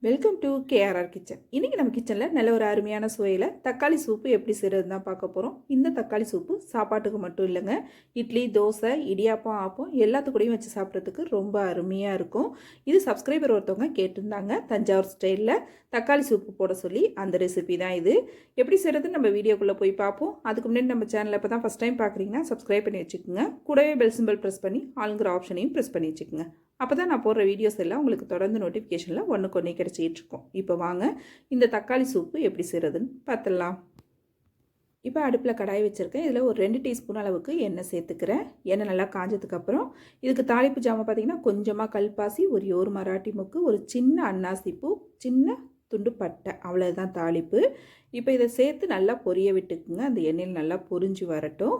Welcome to KRR kitchen. இன்றைக்கி நம்ம கிச்சனில் நல்ல ஒரு அருமையான சுவையில் தக்காளி சூப்பு எப்படி செய்கிறது தான் பார்க்க போகிறோம். இந்த தக்காளி சூப்பு சாப்பாட்டுக்கு மட்டும் இல்லைங்க, இட்லி, தோசை, இடியாப்பம், ஆப்பம் எல்லாத்துக்கூடையும் வச்சு சாப்பிட்றதுக்கு ரொம்ப அருமையாக இருக்கும். இது சப்ஸ்கிரைபர் ஒருத்தவங்க கேட்டிருந்தாங்க, தஞ்சாவூர் ஸ்டைலில் தக்காளி சூப்பு போட சொல்லி. அந்த ரெசிபி தான் இது. எப்படி செய்கிறதுன்னு நம்ம வீடியோக்குள்ளே போய் பார்ப்போம். அதுக்கு முன்னாடி நம்ம சேனலில் இப்போ தான் ஃபஸ்ட் டைம் பார்க்குறீங்கன்னா சப்ஸ்கிரைப் பண்ணி வச்சுக்கோங்க. கூடவே பெல் சிம்பிள் ப்ரெஸ் பண்ணி ஆளுங்கிற ஆப்ஷனையும் ப்ரெஸ் பண்ணி வச்சுக்கோங்க. அப்போ தான் நான் போடுற வீடியோஸ் எல்லாம் உங்களுக்கு தொடர்ந்து நோட்டிஃபிகேஷனில் ஒன்றுக்கு ஒன்றே கிடச்சிக்கிட்டு இருக்கோம். இப்போ வாங்க இந்த தக்காளி சூப்பு எப்படி செய்கிறதுன்னு பார்த்துடலாம். இப்போ அடுப்பில் கடாய் வச்சுருக்கேன். இதில் ஒரு 2 டீஸ்பூன் அளவுக்கு எண்ணெய் சேர்த்துக்கிறேன். எண்ணெய் நல்லா காஞ்சதுக்கப்புறம் இதுக்கு தாளிப்பு ஜாமான் பார்த்திங்கன்னா கொஞ்சமாக கல்பாசி, ஒரு மராட்டி முக்கு, ஒரு சின்ன அன்னாசிப்பூ, சின்ன துண்டு பட்டை, அவ்வளோதான் தாளிப்பு. இப்போ இதை சேர்த்து நல்லா பொரிய விட்டுக்குங்க. அந்த எண்ணெயில் நல்லா பொரிஞ்சு வரட்டும்.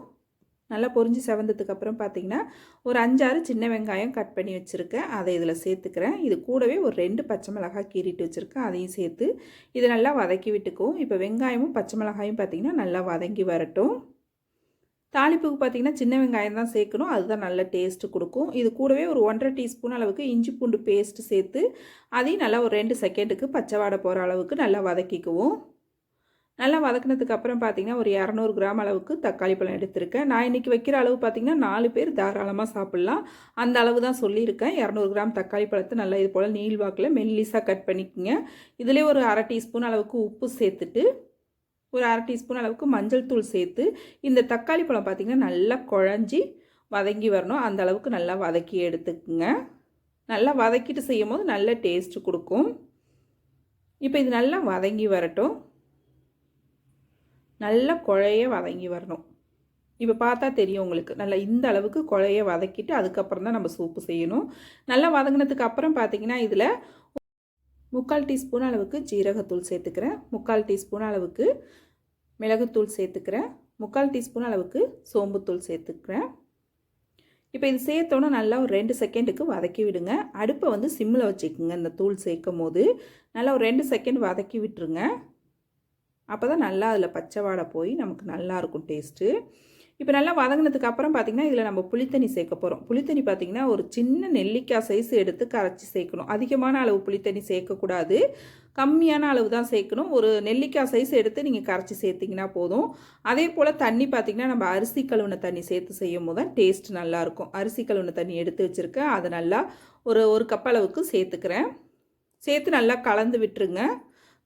நல்லா பொரிஞ்சு செவந்ததுக்கப்புறம் பார்த்திங்கன்னா ஒரு 5-6 சின்ன வெங்காயம் கட் பண்ணி வச்சுருக்கேன், அதை இதில் சேர்த்துக்கிறேன். இது கூடவே ஒரு 2 பச்சை மிளகாய் கீறிட்டு வச்சுருக்கேன், அதையும் சேர்த்து இதை நல்லா வதக்கி விட்டுக்குவோம். இப்போ வெங்காயமும் பச்சை மிளகாயும் பார்த்திங்கன்னா நல்லா வதங்கி வரட்டும். தாளிப்புக்கு பார்த்திங்கன்னா சின்ன வெங்காயம் தான் சேர்க்கணும், அதுதான் நல்ல டேஸ்ட்டு கொடுக்கும். இது கூடவே ஒரு 1.5 டீஸ்பூன் அளவுக்கு இஞ்சி பூண்டு பேஸ்ட்டு சேர்த்து அதையும் நல்லா ஒரு 2 செகண்டுக்கு பச்சை வாடை போகிற அளவுக்கு நல்லா வதக்கிக்குவோம். நல்லா வதக்கினதுக்கு அப்புறம் பார்த்திங்கன்னா ஒரு 200 கிராம் அளவுக்கு தக்காளி பழம் எடுத்திருக்கேன். நான் இன்றைக்கி வைக்கிற அளவு பார்த்திங்கன்னா 4 பேர் தாராளமாக சாப்பிட்லாம், அந்த அளவு தான் சொல்லியிருக்கேன். 200 கிராம் தக்காளி பழத்தை நல்லா இது போல் நீள்வாக்கில் மெல்லிஸாக கட் பண்ணிக்கோங்க. இதிலே ஒரு 1/2 டீஸ்பூன் அளவுக்கு உப்பு சேர்த்துட்டு ஒரு 1/2 டீஸ்பூன் அளவுக்கு மஞ்சள் தூள் சேர்த்து இந்த தக்காளி பழம் பார்த்திங்கன்னா நல்லா குழஞ்சி வதங்கி வரணும், அந்த அளவுக்கு நல்லா வதக்கி எடுத்துக்குங்க. நல்லா வதக்கிட்டு செய்யும் போது நல்ல டேஸ்ட்டு கொடுக்கும். இப்போ இது நல்லா வதங்கி வரட்டும், நல்லா குழைய வதங்கி வரணும். இப்போ பார்த்தா தெரியும் உங்களுக்கு, நல்லா இந்த அளவுக்கு குழைய வதக்கிட்டு அதுக்கப்புறம் தான் நம்ம சூப்பு செய்யணும். நல்லா வதங்கினதுக்கு அப்புறம் பார்த்திங்கன்னா இதில் 3/4 டீஸ்பூன் அளவுக்கு ஜீரகத்தூள் சேர்த்துக்கிறேன், 3/4 டீஸ்பூன் அளவுக்கு மிளகுத்தூள் சேர்த்துக்கிறேன், 3/4 டீஸ்பூன் அளவுக்கு சோம்புத்தூள் சேர்த்துக்கிறேன். இப்போ இது சேர்த்தோன்னா நல்லா ஒரு 2 செகண்டுக்கு வதக்கி விடுங்க. அடுப்பை வந்து சிம்மில் வச்சுக்கோங்க. இந்த தூள் சேர்க்கும் போது நல்லா ஒரு 2 செகண்ட் வதக்கி விட்டுருங்க. அப்போ தான் நல்லா அதில் பச்சை வாடை போய் நமக்கு நல்லாயிருக்கும் டேஸ்ட்டு. இப்போ நல்லா வதங்கினதுக்கு அப்புறம் பார்த்திங்கன்னா இதில் நம்ம புளித்தண்ணி சேர்க்க போகிறோம். புளித்தண்ணி பார்த்திங்கன்னா ஒரு சின்ன நெல்லிக்காய் சைஸ் எடுத்து கரைச்சி சேர்க்கணும். அதிகமான அளவு புளித்தண்ணி சேர்க்கக்கூடாது, கம்மியான அளவு தான் சேர்க்கணும். ஒரு நெல்லிக்காய் சைஸ் எடுத்து நீங்கள் கரைச்சி சேர்த்திங்கன்னா போதும். அதே போல் தண்ணி பார்த்திங்கன்னா நம்ம அரிசி கழுவின தண்ணி சேர்த்து செய்யும் போது தான் டேஸ்ட் நல்லாயிருக்கும். அரிசி கழுவின தண்ணி எடுத்து வச்சுருக்கேன், அதை நல்லா ஒரு கப் அளவுக்கு சேர்த்துக்கிறேன். சேர்த்து நல்லா கலந்து விட்டுருங்க.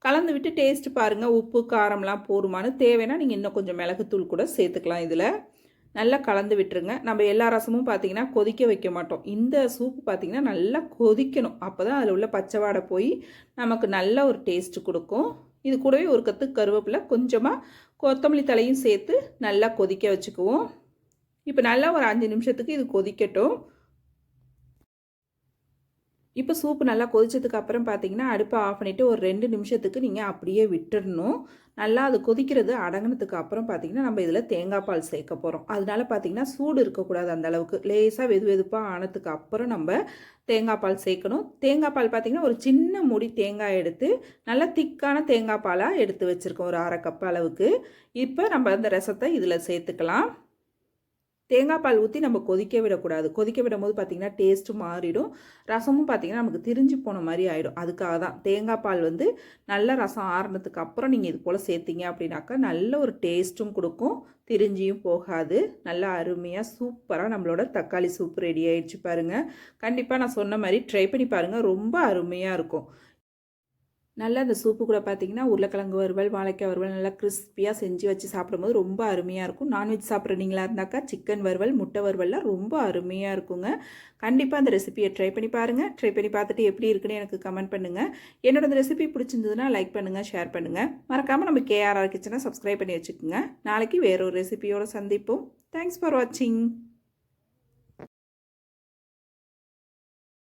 கலந்து விட்டு டேஸ்ட்டு பாருங்கள், உப்பு காரம்லாம் போடுமான்னு. தேவைன்னா நீங்கள் இன்னும் கொஞ்சம் மிளகுத்தூள் கூட சேர்த்துக்கலாம். இதில் நல்லா கலந்து விட்டுருங்க. நம்ம எல்லா ரசமும் பார்த்திங்கன்னா கொதிக்க வைக்க மாட்டோம், இந்த சூப்பு பார்த்திங்கன்னா நல்லா கொதிக்கணும். அப்போ தான் அதில் உள்ள பச்சை வாடை போய் நமக்கு நல்ல ஒரு டேஸ்ட்டு கொடுக்கும். இது கூடவே ஒரு கத்து கருவேப்பிலை, கொஞ்சமாக கொத்தமல்லி தலையும் சேர்த்து நல்லா கொதிக்க வச்சுக்குவோம். இப்போ நல்லா ஒரு 5 நிமிஷத்துக்கு இது கொதிக்கட்டும். இப்போ சூப்பு நல்லா கொதிச்சதுக்கு அப்புறம் பார்த்திங்கன்னா அடுப்பை ஆஃப் பண்ணிவிட்டு ஒரு 2 நிமிஷத்துக்கு நீங்கள் அப்படியே விட்டுடணும். நல்லா அது கொதிக்கிறது அடங்கினதுக்கு அப்புறம் பார்த்திங்கன்னா நம்ம இதில் தேங்காய் பால் சேர்க்க போகிறோம். அதனால பார்த்திங்கன்னா சூடு இருக்கக்கூடாது, அந்த அளவுக்கு லேசாக வெதுப்பாக ஆனதுக்கு அப்புறம் நம்ம தேங்காய் பால் சேர்க்கணும். தேங்காய் பால் பார்த்திங்கன்னா ஒரு சின்ன மூடி தேங்காய் எடுத்து நல்லா திக்கான தேங்காய் பாலாக எடுத்து வச்சுருக்கோம், ஒரு 1/2 கப் அளவுக்கு. இப்போ நம்ம அந்த ரசத்தை இதில் சேர்த்துக்கலாம். தேங்காய் பால் ஊற்றி நம்ம கொதிக்க விடக்கூடாது. கொதிக்க விடும் போது பார்த்திங்கன்னா டேஸ்ட்டு மாறிடும், ரசமும் பார்த்திங்கன்னா நமக்கு திரிஞ்சு போன மாதிரி ஆகிடும். அதுக்காக தான் தேங்காய் பால் வந்து நல்ல ரசம் ஆறுனதுக்கு அப்புறம் நீங்கள் இது போல் சேர்த்திங்க அப்படின்னாக்கா நல்ல ஒரு டேஸ்ட்டும் கொடுக்கும், திரிஞ்சியும் போகாது. நல்லா அருமையாக சூப்பராக நம்மளோட தக்காளி சூப் ரெடி ஆகிடுச்சு பாருங்கள். கண்டிப்பாக நான் சொன்ன மாதிரி ட்ரை பண்ணி பாருங்கள், ரொம்ப அருமையாக இருக்கும். நல்லா அந்த சூப்பு கூட பார்த்திங்கன்னா உருளைக்கிழங்கு வறுவல், வாழைக்காய் வறுவல் நல்லா கிறிஸ்பியாக செஞ்சு வச்சு சாப்பிடும்போது ரொம்ப அருமையாக இருக்கும். நான்வெஜ் சாப்பிட்றீங்களா இருந்தாக்கா சிக்கன் வறுவல், முட்டை வறுவல்லாம் ரொம்ப அருமையாக இருக்குங்க. கண்டிப்பாக அந்த ரெசிபியை ட்ரை பண்ணி பாருங்கள். ட்ரை பண்ணி பார்த்துட்டு எப்படி இருக்குன்னு எனக்கு கமெண்ட் பண்ணுங்கள். என்னோட அந்த ரெசிபி பிடிச்சிருந்ததுன்னா லைக் பண்ணுங்கள், ஷேர் பண்ணுங்கள். மறக்காமல் நம்ம கேஆர்ஆர் கிச்சனை சப்ஸ்கிரைப் பண்ணி வச்சுக்கோங்க. நாளைக்கு வேறொரு ரெசிபியோடு சந்திப்போம். தேங்க்ஸ் ஃபார் வாட்சிங்.